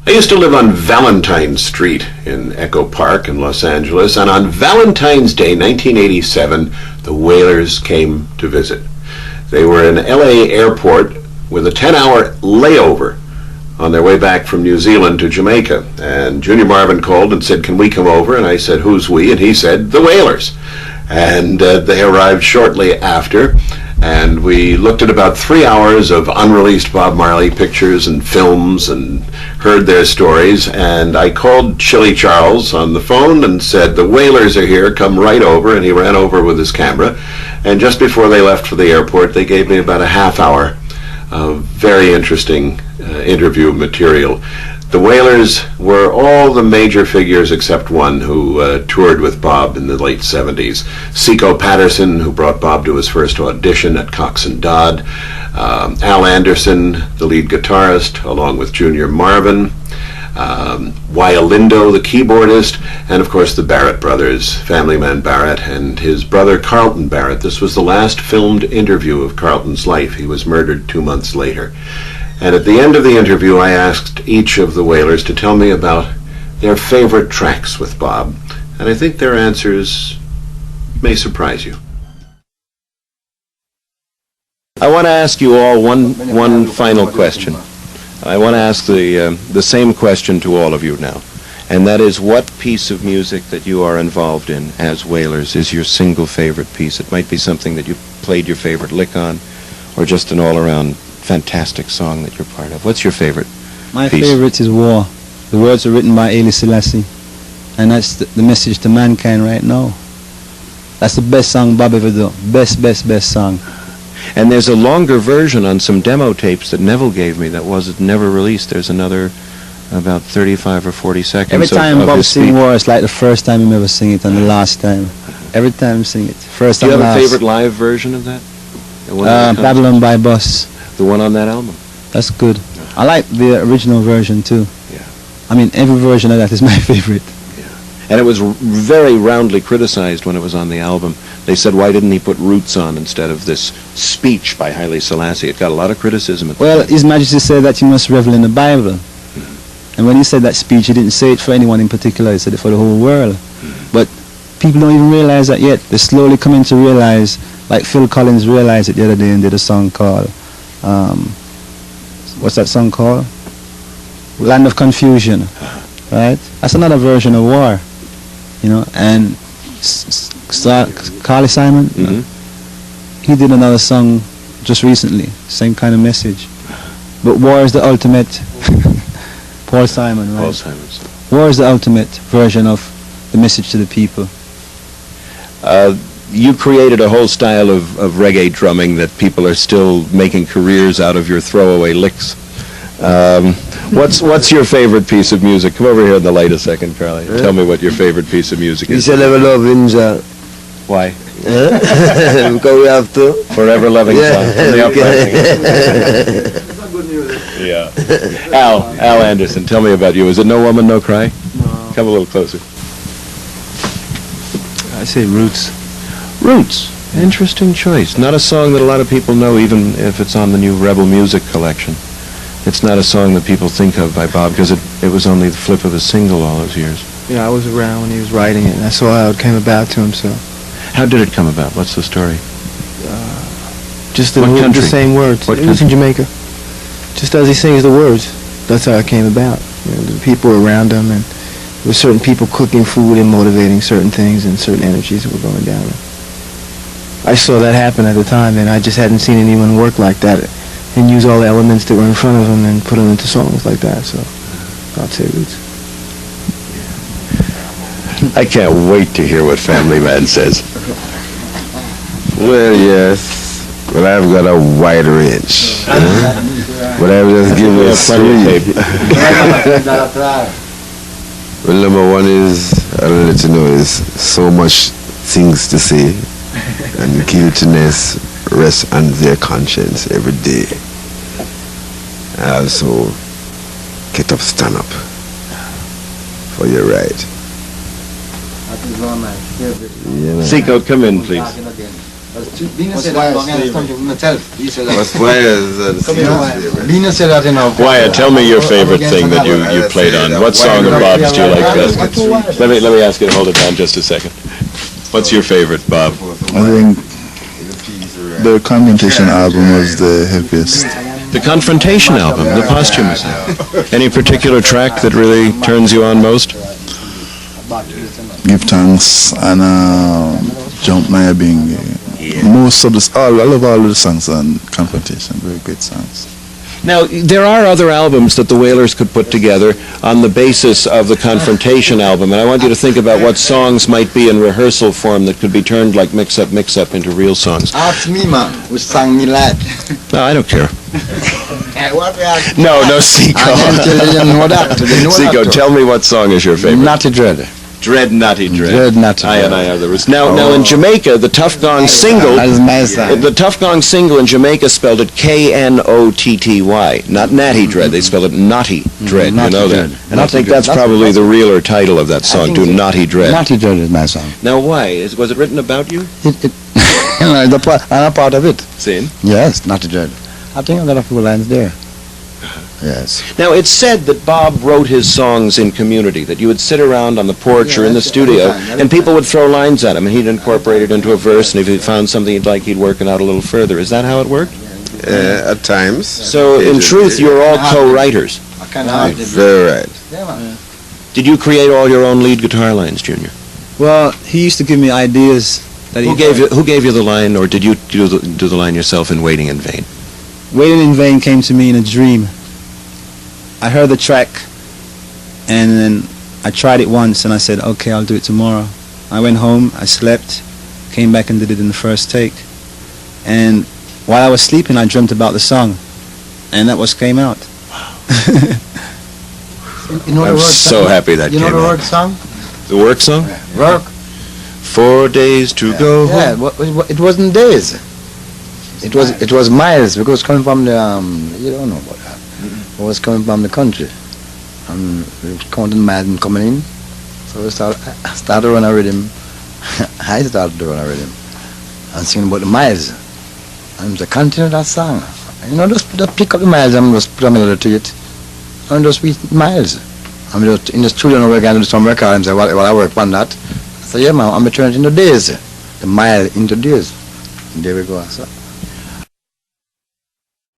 I used to live on Valentine Street in Echo Park in Los Angeles, and on Valentine's Day 1987, the Wailers came to visit. They were in LA airport with a 10-hour layover on their way back from New Zealand to Jamaica. And Junior Marvin called and said, "Can we come over?" And I said, "Who's we?" And he said, "The Wailers." And they arrived shortly after, and we looked at about 3 hours of unreleased Bob Marley pictures and films and heard their stories. And I called Chili Charles on the phone and said, "The Wailers are here, come right over." And he ran over with his camera. And just before they left for the airport, they gave me about a half hour of very interesting interview material. The Wailers were all the major figures except one who toured with Bob in the late 70s. Seeco Patterson, who brought Bob to his first audition at Cox and Dodd. Al Anderson, the lead guitarist, along with Junior Marvin. Lindo, the keyboardist, and of course the Barrett brothers, family man Barrett and his brother Carlton Barrett. This was the last filmed interview of Carlton's life. He was murdered 2 months later. And at the end of the interview, I asked each of the Wailers to tell me about their favorite tracks with Bob. And I think their answers may surprise you. I want to ask you all one final question. I want to ask the same question to all of you now. And that is, what piece of music that you are involved in as Wailers is your single favorite piece? It might be something that you played your favorite lick on, or just an all-around fantastic song that you're part of. What's your favorite My piece? favorite is War. The words are written by Haile Selassie, and that's the message to mankind right now. That's the best song Bob ever did. Best song. And there's a longer version on some demo tapes that Neville gave me that was never released. There's another about 35 or 40 seconds. Every time of Bob his sing speech. War, it's like the first time he ever sing it and the last time. Every time he sing it. First Do you and have last. a favorite live version of that? The one that comes- Babylon by Bus. The one on that album? That's good. I like the original version too. Yeah. I mean, every version of that is my favorite. And it was very roundly criticized when it was on the album. They said, why didn't he put Roots on instead of this speech by Haile Selassie? It got a lot of criticism at the Well, time. His Majesty said that you must revel in the Bible. And when he said that speech, he didn't say it for anyone in particular. He said it for the whole world. But people don't even realize that yet. They're slowly coming to realize, like Phil Collins realized it the other day and did a song called, what's that song called? Land of Confusion. Right? That's another version of War. You know, and Carly Simon, he did another song just recently, same kind of message. But War is the ultimate, Paul Simon, right? Paul Simon's. War is the ultimate version of the message to the people. You created a whole style of reggae drumming that people are still making careers out of your throwaway licks. What's your favorite piece of music? Come over here in the light a second, Carly. Tell me what your favorite piece of music is. We shall ever love Inja. Why? Because we have to. Forever Loving Song from the Uprising. Yeah. Al Anderson, tell me about you. Is it No Woman, No Cry? No. Come a little closer. I say Roots. Roots. Interesting choice. Not a song that a lot of people know, even if it's on the new Rebel Music collection. It's not a song that people think of by Bob because it was only the flip of a single all those years. Yeah, I was around when he was writing it, and I saw how it came about to him, so. How did it come about? What's the story? Just the, What country? the same words. What It was in country? Jamaica. Just as he sings the words, that's how it came about. You know, the people were around him, and there were certain people cooking food and motivating certain things and certain energies that were going down. I saw that happen at the time, and I just hadn't seen anyone work like that and use all the elements that were in front of him and put them into songs like that, so I'd say Roots. I can't wait to hear what Family Man says. Well, yes, but I've got a wide range. But I've just given it three. Well, number one is, I'll let you know, is so much things to say, and guiltiness rest on their conscience every day. I also get up, stand up for your right. That is one of my favorite. You know. Seeco, come in, please. Wyatt, tell me your favorite thing that you played on. What song of Bob's do you like best? Let me ask you to hold it down just a second. What's your favorite, Bob? I think the Confrontation album was the heaviest. The Confrontation album, the posthumous album. Any particular track that really turns you on most? Give Thanks and Jump Naya Bing. Most of I love all of the songs on Confrontation, very great songs. Now, there are other albums that the Wailers could put together on the basis of the Confrontation album, and I want you to think about what songs might be in rehearsal form that could be turned like mix-up into real songs. Ask me, man, which song me like. No, I don't care. No, Seeco. I can tell you know that. Seeco, tell me what song is your favorite. Natty Dread. Dread Natty Dread. Dread Natty I Dread. and others. Now in Jamaica, the Tough Gong single. That is my song. The Tough Gong single in Jamaica spelled it Knotty, not Natty Dread. They spelled it Naughty Dread. Naughty You know Dread. that. And I think that's probably the realer title of that song, to Naughty Dread. Natty Dread is my song. Now why? Was it written about you? I'm a part of it. Sin? Yes, Natty Dread. I think I got a few lines there. Yes. Now, it's said that Bob wrote his songs in community, that you would sit around on the porch or in the studio, and people would throw lines at him, and he'd incorporate it into a verse, and if he found something he'd like, he'd work it out a little further. Is that how it worked? At times. So, in truth, you're all co-writers. Very right. Did you create all your own lead guitar lines, Junior? Well, he used to give me ideas that Who gave you the line, or did you do the line yourself in Waiting in Vain? Waiting in Vain came to me in a dream. I heard the track, and then I tried it once, and I said, okay, I'll do it tomorrow. I went home, I slept, came back and did it in the first take. And while I was sleeping, I dreamt about the song, and that was came out. You know I'm the word so song? happy that You came know the out. word song? The work song? Work. 4 days to go. Yeah, it wasn't days. It was miles, because coming from the you don't know about that. It was coming from the country, and we were counting miles and coming in. So I started to run a rhythm. I started to run a rhythm and singing about the miles. And to continue that song, you know, just pick up the miles and just put a melody to it, and just beat miles. I'm just in the studio now, we're going to do some records, and while I work on that, I said, yeah man, I'm turning it into days, the mile into days. And there we go. So